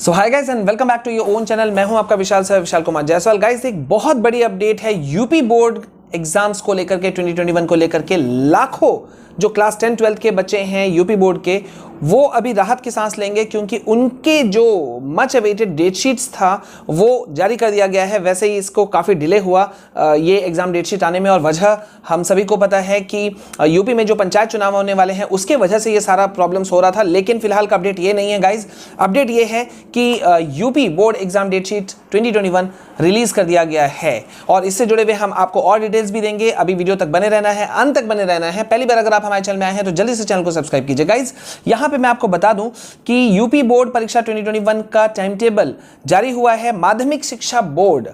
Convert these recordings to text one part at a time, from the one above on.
So hi guys and welcome back to your own channel. मैं हूं आपका Vishal sir, Vishal Kumar Jaiswal. Guys एक बहुत बड़ी अपडेट है यूपी बोर्ड एग्जाम्स को लेकर के, 2021 को लेकर के। लाखों जो क्लास 10 12 के बच्चे हैं यूपी बोर्ड के, वो अभी राहत की सांस लेंगे क्योंकि उनके जो मच अवेटेड डेट शीट्स था वो जारी कर दिया गया है। वैसे ही इसको काफ़ी डिले हुआ ये एग्जाम डेट शीट आने में, और वजह हम सभी को पता है कि यूपी में जो पंचायत चुनाव होने वाले हैं उसके वजह से ये सारा प्रॉब्लम्स हो रहा था। लेकिन फिलहाल का अपडेट ये नहीं है गाइज। अपडेट ये है कि UP board exam date sheet 2021 release कर दिया गया है, और इससे जुड़े हुए हम आपको और डिटेल्स भी देंगे। अभी वीडियो तक बने रहना है, अंत तक बने रहना है। पहली बार अगर आप हमारे चैनल में आए हैं तो जल्दी से चैनल को सब्सक्राइब कीजिए। गाइज यहां पे मैं आपको बता दूं कि यूपी बोर्ड परीक्षा 2021 का टाइम टेबल जारी हुआ है। माध्यमिक शिक्षा बोर्ड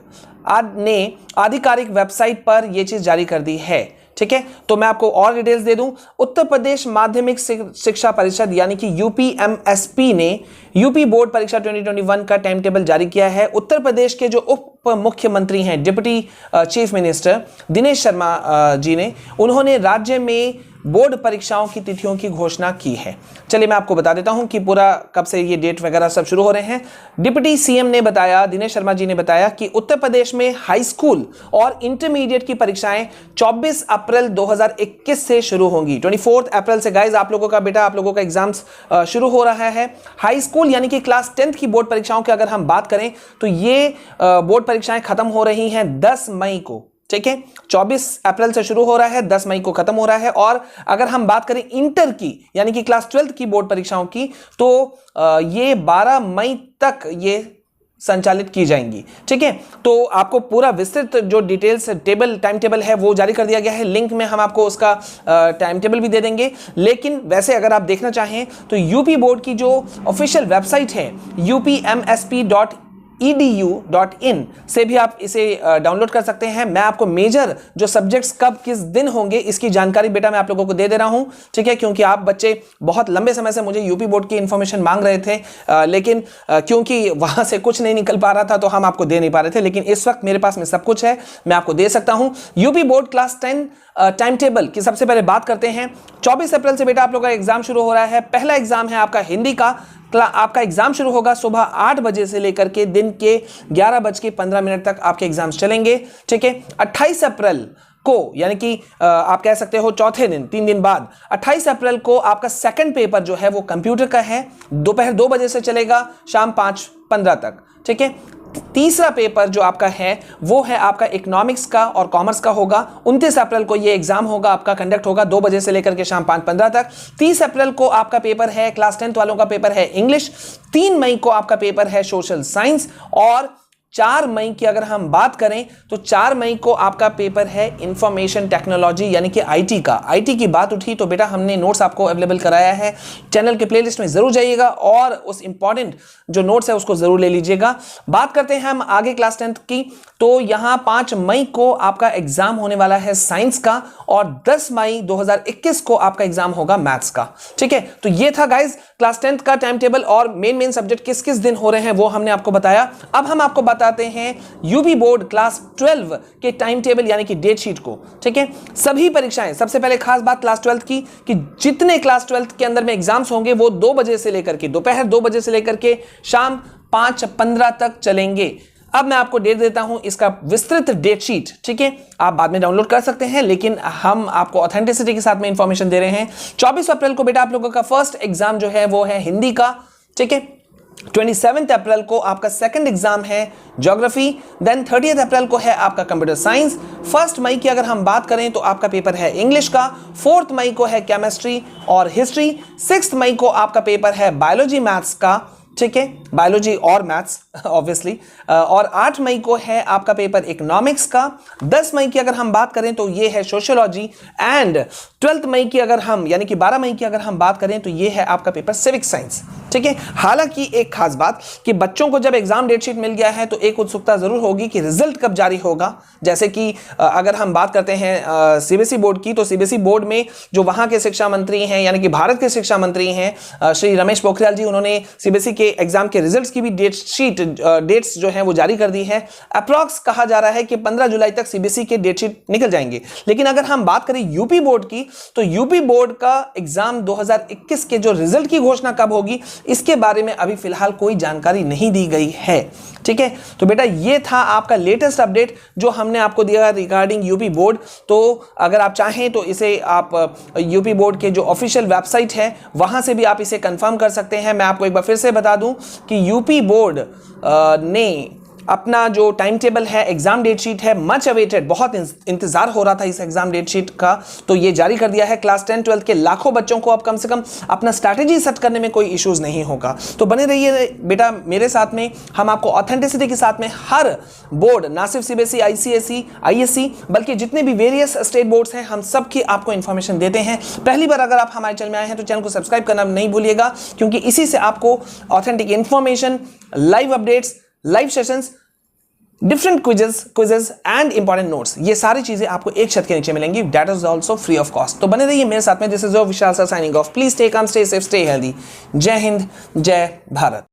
ने आधिकारिक वेबसाइट पर यह चीज जारी कर दी है। ठीक है, तो मैं आपको और डिटेल्स दे दूं। उत्तर प्रदेश माध्यमिक शिक्षा परिषद यानी कि यूपीएमएसपी ने यूपी बोर्ड परीक्षा 2021 का टाइम टेबल जारी किया है। उत्तर प्रदेश के जो उप मुख्यमंत्री हैं, deputy chief minister Dinesh Sharma ji ने, उन्होंने राज्य में बोर्ड परीक्षाओं की तिथियों की घोषणा की है। चलिए मैं आपको बता देता हूं कि पूरा कब से ये डेट वगैरह सब शुरू हो रहे हैं। डिप्टी सीएम ने बताया, दिनेश शर्मा जी ने बताया कि उत्तर प्रदेश में हाई स्कूल और इंटरमीडिएट की परीक्षाएं 24 अप्रैल 2021 से शुरू होंगी। 24 अप्रैल से गाइज आप लोगों का एग्जाम्स शुरू हो रहा है। हाई स्कूल यानी कि क्लास 10th की बोर्ड परीक्षाओं की अगर हम बात करें तो ये बोर्ड परीक्षाएं खत्म हो रही हैं 10 मई को। ठीक है, 24 अप्रैल से शुरू हो रहा है, 10 मई को खत्म हो रहा है। और अगर हम बात करें इंटर की यानी कि क्लास 12th की बोर्ड परीक्षाओं की तो ये 12 मई तक ये संचालित की जाएंगी। ठीक है, तो आपको पूरा विस्तृत जो डिटेल्स टाइम टेबल है वो जारी कर दिया गया है। लिंक में हम आपको उसका टाइम टेबल भी दे देंगे। लेकिन वैसे अगर आप देखना चाहें तो यूपी बोर्ड की जो ऑफिशियल वेबसाइट है upmsp.edu.in से भी आप इसे डाउनलोड कर सकते हैं। मैं आपको मेजर जो सब्जेक्ट्स कब किस दिन होंगे इसकी जानकारी बेटा मैं आप लोगों को दे दे रहा हूं। ठीक है, क्योंकि आप बच्चे बहुत लंबे समय से मुझे यूपी बोर्ड की इंफॉर्मेशन मांग रहे थे, लेकिन क्योंकि वहां से कुछ नहीं निकल पा रहा था तो हम आपको दे नहीं पा रहे थे। लेकिन इस वक्त मेरे पास में सब कुछ है, मैं आपको दे सकता हूं। UP board class 10 time table की सबसे पहले बात करते हैं। 24 अप्रैल से बेटा आप लोगों का एग्जाम शुरू हो रहा है। पहला एग्जाम है आपका हिंदी का। आपका एग्जाम शुरू होगा सुबह 8 बजे से लेकर के दिन के 11:15 तक आपके एग्जाम्स चलेंगे। ठीक है, 28 अप्रैल को यानी कि आप कह सकते हो चौथे दिन, 3 दिन बाद 28 अप्रैल को आपका सेकंड पेपर जो है वो कंप्यूटर का है। दोपहर 2 बजे से चलेगा शाम 5:15 तक। ठीक है, तीसरा पेपर जो आपका है वो है आपका इकोनॉमिक्स का और कॉमर्स का होगा। 29 अप्रैल को ये एग्जाम होगा, आपका कंडक्ट होगा 2 बजे से लेकर के शाम 5:15 तक। 30 अप्रैल को आपका पेपर है, क्लास 10th वालों का पेपर है इंग्लिश। 3 मई को आपका पेपर है सोशल साइंस, और 4 मई की अगर हम बात करें तो 4 मई को आपका पेपर है इंफॉर्मेशन टेक्नोलॉजी यानी कि आईटी का। आईटी की बात उठी तो बेटा हमने नोट्स आपको अवेलेबल कराया है। चैनल के प्लेलिस्ट में जरूर जाइएगा और उस इंपॉर्टेंट जो नोट्स है उसको जरूर ले लीजिएगा। बात करते हैं हम आगे क्लास 10th की, तो यहां 5 मई को आपका एग्जाम होने वाला है साइंस का, और 10 मई 2021 को आपका एग्जाम होगा मैथ्स का। ठीक है, तो ये था गाइज क्लास 10th का टाइम टेबल, और मेन सब्जेक्ट किस किस दिन हो रहे हैं वो हमने आपको बताया। अब हम आपको बताते हैं यूपी बोर्ड क्लास 12 के टाइम टेबल यानी कि डेट शीट को। ठीक है, सभी परीक्षाएं, सबसे पहले खास बात क्लास 12 की कि जितने क्लास 12 के अंदर में एग्जाम्स होंगे वो 2 बजे से लेकर के दोपहर 2 बजे से लेकर के शाम 5:15 तक चलेंगे। अब मैं आपको डेट देता हूं इसका विस्तृत डेट शीट। ठीक है, आप बाद में डाउनलोड कर सकते हैं, लेकिन हम आपको ऑथेंटिसिटी के साथ में इंफॉर्मेशन दे रहे हैं। 24 अप्रैल को बेटा आप लोगों का फर्स्ट एग्जाम जो है वो है हिंदी का। ठीक है, 27 अप्रैल को आपका सेकंड एग्जाम है ज्योग्राफी। देन 30 अप्रैल को है आपका कंप्यूटर साइंस। 1 मई की अगर हम बात करें तो आपका पेपर है इंग्लिश का। 4 मई को है केमिस्ट्री और हिस्ट्री। 6 मई को आपका पेपर है बायोलॉजी मैथ्स का। ठीक है, बायोलॉजी और मैथ्स ऑब्वियसली। और 8 मई को है आपका पेपर इकोनॉमिक्स का। 10 मई की अगर हम बात करें तो ये है सोशियोलॉजी। एंड 12 मई की अगर हम यानी कि 12 मई की अगर हम बात करें तो ये है आपका पेपर सिविक साइंस। ठीक है, हालांकि एक खास बात कि बच्चों को जब एग्जाम डेट शीट मिल गया है तो एक उत्सुकता जरूर होगी कि रिजल्ट कब जारी होगा। जैसे कि अगर हम बात करते हैं सीबीएसई बोर्ड की, तो सीबीएसई बोर्ड में जो वहां के शिक्षा मंत्री हैं यानी कि भारत के शिक्षा मंत्री हैं श्री रमेश पोखरियाल जी, उन्होंने सीबीएसई के एग्जाम के रिजल्ट्स की भी डेट्स जो हैं वो जारी कर दी है। अप्रॉक्स कहा जा रहा है कि 15 जुलाई तक सीबीएसई के डेट शीट निकल जाएंगे। लेकिन अगर हम बात करें यूपी बोर्ड की, तो यूपी बोर्ड का एग्जाम 2021 के जो रिजल्ट की घोषणा कब होगी इसके बारे में अभी फिलहाल कोई जानकारी नहीं दी गई है। ठीक है, तो बेटा ये था आपका लेटेस्ट अपडेट जो हमने आपको दिया रिगार्डिंग यूपी बोर्ड। तो अगर आप चाहें तो इसे आप यूपी बोर्ड के जो ऑफिशियल वेबसाइट है वहां से भी आप इसे कंफर्म कर सकते हैं। मैं आपको एक बार फिर से बता दूं कि यूपी बोर्ड ने अपना जो टाइम टेबल है, एग्जाम डेट शीट है, मच अवेटेड, बहुत इंतजार हो रहा था इस एग्जाम डेट शीट का, तो ये जारी कर दिया है। क्लास 10 12 के लाखों बच्चों को अब कम से कम अपना स्ट्रैटेजी सेट करने में कोई इश्यूज नहीं होगा। तो बने रहिए बेटा मेरे साथ में, हम आपको ऑथेंटिसिटी के साथ में हर बोर्ड, ना सिर्फ सीबीएसई, आईसीएसई, आईएससी, बल्कि जितने भी वेरियस स्टेट बोर्ड्स हैं हम सब की आपको इंफॉर्मेशन देते हैं। पहली बार अगर आप हमारे चैनल में आए हैं तो चैनल को सब्सक्राइब करना नहीं भूलिएगा, क्योंकि इसी से आपको authentic information, live updates, live sessions, different quizzes and important notes, ये सारी चीजें आपको एक छत के नीचे मिलेंगी। That is also free of cost. तो बने रहिए मेरे साथ में। This is your Vishal sir signing off. Please stay calm, stay safe, stay healthy. जय हिंद, जय भारत।